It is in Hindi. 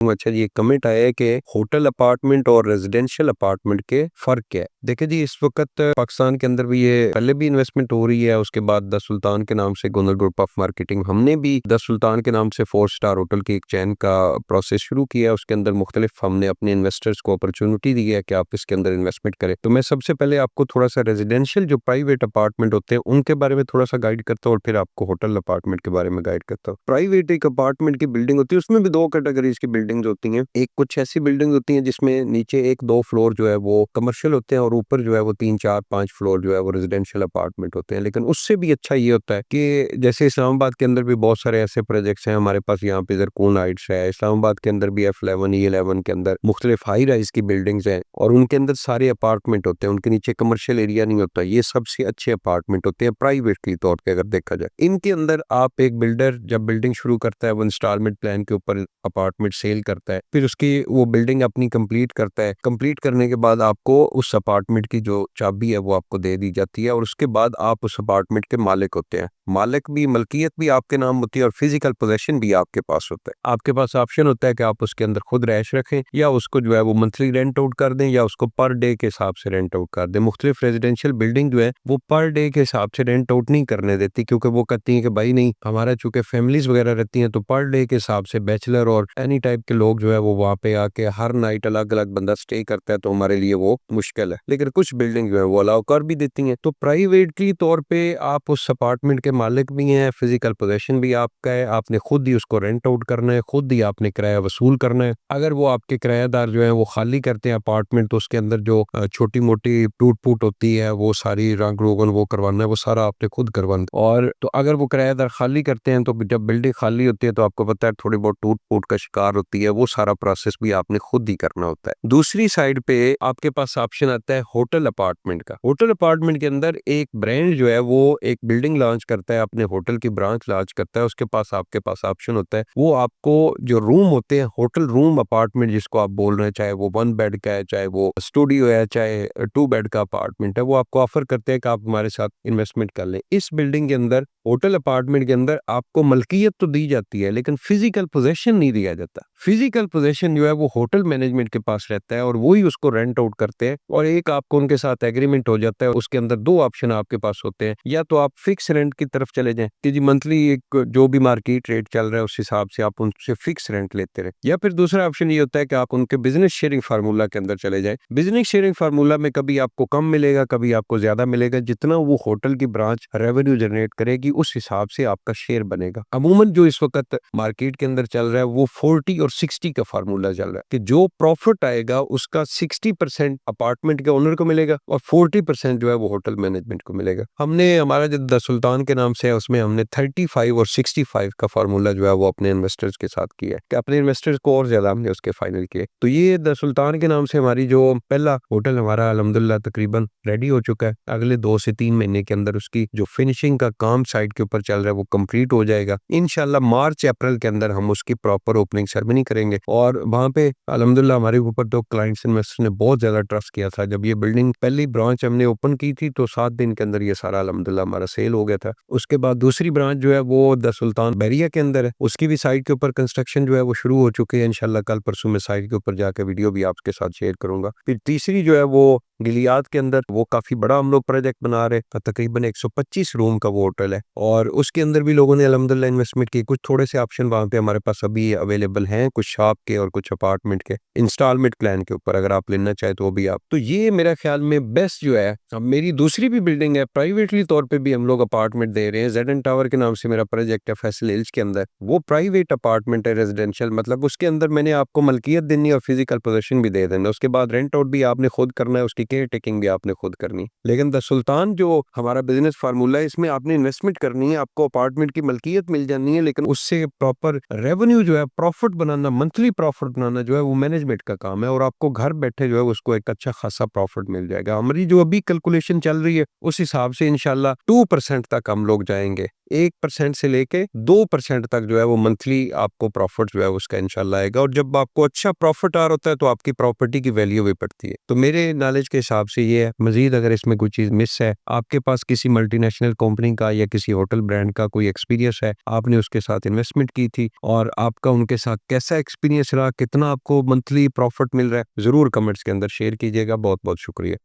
अच्छा जी, एक कमेंट आया है कि होटल अपार्टमेंट और रेजिडेंशियल अपार्टमेंट के फ़र्क क्या है? देखिए जी, इस वक़्त पाकिस्तान के अंदर भी ये पहले भी इन्वेस्टमेंट हो रही है, उसके बाद द सुल्तान के नाम से गुनर ग्रुप ऑफ मार्केटिंग हमने भी द सुल्तान के नाम से 4 स्टार होटल की एक चेन का प्रोसेस शुरू किया है। उसके अंदर मुख्तलिफ हमने अपने इन्वेस्टर्स को अपॉर्च्युनिटी दी है कि आप इसके अंदर इन्वेस्टमेंट करें। तो मैं सबसे पहले आपको थोड़ा-सा रेजिडेंशियल जो प्राइवेट अपार्टमेंट होते हैं, उनके बारे में थोड़ा-सा गाइड करता हूँ और फिर आपको होटल अपार्टमेंट के बारे में गाइड करता हूँ। प्राइवेट एक अपार्टमेंट की बिल्डिंग होती है, उसमें भी 2 कैटेगरीज़ की बिल्डिंग्स होती हैं। एक कुछ ऐसी बिल्डिंग होती हैं जिसमें नीचे 1-2 फ्लोर जो है वो कमर्शियल होते हैं और ऊपर जो है वो 3-4-5 फ्लोर जो है वो रेजिडेंशियल अपार्टमेंट होते हैं। लेकिन उससे भी अच्छा ये होता है कि जैसे इस्लामाबाद के अंदर भी बहुत सारे ऐसे प्रोजेक्ट्स हैं हमारे पास, यहाँ पे ज़रकून हाइट्स है, इस्लामाबाद के अंदर भी F11 E11 के अंदर मुख्तलिफ हाई राइज की बिल्डिंग्स हैं और उनके अंदर सारे अपार्टमेंट होते हैं, उनके नीचे कमर्शियल एरिया नहीं होता। ये सबसे अच्छे अपार्टमेंट होते हैं प्राइवेट के तौर पे अगर देखा जाए। इनके अंदर आप एक बिल्डर जब बिल्डिंग शुरू करता है वो इंस्टॉलमेंट प्लान के ऊपर अपार्टमेंट सेल करता है, फिर उसकी वो बिल्डिंग अपनी कंप्लीट करता है। कंप्लीट करने के बाद आपको उस अपार्टमेंट की जो चाबी है वो आपको दे दी जाती है और उसके बाद आप उस अपार्टमेंट के मालिक होते हैं। मालिक भी, मलकियत भी आपके नाम होती है और फिजिकल पोजेशन भी आपके पास होता है। आपके पास ऑप्शन होता है कि आप उसके अंदर खुद रैश रखें या उसको जो है वो मंथली रेंट आउट कर दें या उसको पर डे के हिसाब से रेंट आउट कर दें। मुख्तलिफ रेजिडेंशियल बिल्डिंग जो है वो पर डे के हिसाब से रेंट आउट नहीं करने देती, क्योंकि वो कहती है कि भाई नहीं, हमारा चूंकि फैमिलीज वगैरह रहती हैं तो पर डे के हिसाब से बैचलर और एनी टाइप के लोग जो है वो वहाँ पे आके हर नाइट अलग अलग बंदा स्टे करता है, तो हमारे लिए वो मुश्किल है। लेकिन कुछ बिल्डिंग जो है वो अलाउ कर भी देती हैं। तो प्राइवेटली तौर पे आप उस अपार्टमेंट के मालिक भी हैं, फिजिकल पोजेशन भी आपका है, आपने खुद ही उसको रेंट आउट करना है, खुद ही आपने किराया वसूल करना है। अगर वो आपके किराएदार जो है वो खाली करते हैं अपार्टमेंट, तो उसके अंदर जो छोटी मोटी टूट फूट होती है वो सारी रंग रोगन वो करवाना है, वो सारा आपने खुद करवाना है। और तो अगर वो किराएदार खाली करते हैं तो जब बिल्डिंग खाली होती है तो आपको पता है थोड़ी बहुत टूट फूट का शिकार होती है, वो सारा प्रोसेस भी आपने खुद ही करना होता है। दूसरी साइड पे आपके पास ऑप्शन आता है होटल अपार्टमेंट का। होटल अपार्टमेंट के अंदर एक ब्रांड जो है वो एक बिल्डिंग लॉन्च करता है, अपने होटल की ब्रांच लॉन्च करता है, उसके पास आपके पास ऑप्शन होता है, वो आपको जो रूम होते हैं, होटल रूम अपार्टमेंट जिसको आप बोल रहे हैं, चाहे वो 1 बेड का है, चाहे वो स्टूडियो है, चाहे 2 बेड का अपार्टमेंट है, वो आपको ऑफर करते हैं कि आप हमारे साथ इन्वेस्टमेंट कर लें। इस बिल्डिंग के अंदर, होटल अपार्टमेंट के अंदर आपको मलकियत तो दी जाती है लेकिन फिजिकल पोजेशन नहीं दिया जाता। फिजिकल पोजेशन जो है वो होटल मैनेजमेंट के पास रहता है और वो ही उसको रेंट आउट करते हैं और एक आपको उनके साथ एग्रीमेंट हो जाता है। उसके अंदर 2 ऑप्शन आपके पास होते हैं, या तो आप फिक्स रेंट की तरफ चले जाएं कि जी मंथली एक जो भी मार्केट रेट चल रहा है उस हिसाब से आप उनसे फिक्स रेंट लेते रहे, या फिर दूसरा ऑप्शन ये होता है कि आप उनके बिजनेस शेयरिंग फार्मूला के अंदर चले जाएं। बिजनेस शेयरिंग फार्मूला में कभी आपको कम मिलेगा, कभी आपको ज्यादा मिलेगा, जितना वो होटल की ब्रांच रेवेन्यू जनरेट करेगी उस हिसाब से आपका शेयर बनेगा। अमूमन जो इस वक्त मार्केट के अंदर चल रहा है वो 40 और 60 का फार्मूला चल रहा है कि जो प्रॉफिट आएगा उसका 60% अपार्टमेंट के ओनर को मिलेगा और 40% जो है वो होटल मैनेजमेंट को मिलेगा। हमने हमारा जो द सुल्तान के नाम से है उसमें हमने 35 और 65 का फार्मूला जो है वो अपने इन्वेस्टर्स के साथ किया है कि अपने इन्वेस्टर्स को और ज्यादा हमने उसके फाइनल किए। तो ये द सुल्तान के नाम से हमारी जो पहला होटल हमारा अल्हम्दुलिल्लाह तकरीबन रेडी हो चुका है। अगले 2 से 3 महीने के अंदर उसकी जो फिनिशिंग का काम साइट के ऊपर चल रहा है वो कंप्लीट हो जाएगा। इंशाल्लाह मार्च अप्रैल के अंदर हम उसकी प्रॉपर ओपनिंग सेरेमनी करेंगे और वहां पे अल्हम्दुलिल्लाह हमारे ऊपर तो क्लाइंट्स इन्वेस्टर ने बहुत ज्यादा ट्रस्ट किया था। जब ये बिल्डिंग पहली ब्रांच हमने ओपन की थी तो 7 दिन के अंदर ये सारा अल्हम्दुलिल्लाह हमारा सेल हो गया था। उसके बाद दूसरी ब्रांच जो है वो द सुल्तान बैरिया के अंदर है, उसकी भी साइट के ऊपर कंस्ट्रक्शन जो है वो शुरू हो चुकी है। इंशाल्लाह कल परसों में साइट के ऊपर जाकर वीडियो भी आपके साथ शेयर करूंगा। फिर तीसरी जो है वो गिलियाद के अंदर, वो काफी बड़ा हम लोग प्रोजेक्ट बना रहे हैं, तकरीबन 125 रूम का वो होटल है और उसके अंदर भी लोगों ने अल्हम्दुलिल्लाह इन्वेस्टमेंट की। कुछ थोड़े से ऑप्शन वहां पे हमारे पास अभी अवेलेबल हैं, कुछ शॉप के और कुछ अपार्टमेंट के इंस्टॉलमेंट प्लान के ऊपर, अगर आप लेना चाहे तो वो भी आप। तो ये मेरा ख्याल में बेस्ट जो है। अब मेरी दूसरी भी बिल्डिंग है, प्राइवेटली तौर पे भी हम लोग अपार्टमेंट दे रहे हैं, जेडन टावर के नाम से मेरा प्रोजेक्ट है फैसल हिल्स के अंदर। वो प्राइवेट अपार्टमेंट है रेजिडेंशियल, मतलब उसके अंदर मैंने आपको मलकियत देनी और फिजिकल पोजेशन भी दे देना, उसके बाद रेंट आउट भी आपने खुद करना है, उसकी केयर टेकिंग भी आपने खुद करनी। लेकिन द सुल्तान जो हमारा बिजनेस फार्मूला है इसमें आपने इन्वेस्टमेंट करनी है, आपको अपार्टमेंट की मलकियत मिल जानी है, लेकिन उससे प्रॉपर रेवेन्यू जो है, प्रॉफिट बनाना, मंथली प्रॉफिट बनाना जो है वो मैनेजमेंट का काम है और आपको घर बैठे जो है उसको एक अच्छा खासा प्रॉफिट मिल जाएगा। हमारी जो अभी कैलकुलेशन चल रही है उस हिसाब से इंशाल्लाह 2% तक हम लोग जाएंगे 1% से लेके 2% तक जो है वो मंथली आपको प्रॉफिट जो है उसका इंशाल्लाह आएगा। और जब आपको अच्छा प्रॉफिट आ रहा होता है तो आपकी प्रॉपर्टी की वैल्यू भी बढ़ती है। तो मेरे नॉलेज के हिसाब से ये है। मजीद अगर इसमें कोई चीज़ मिस है, आपके पास किसी मल्टीनेशनल कंपनी का या किसी होटल ब्रांड का कोई एक्सपीरियंस है, आपने उसके साथ इन्वेस्टमेंट की थी और आपका उनके साथ कैसा एक्सपीरियंस रहा, कितना आपको मंथली प्रॉफिट मिल रहा है, ज़रूर कमेंट्स के अंदर शेयर कीजिएगा। बहुत बहुत शुक्रिया।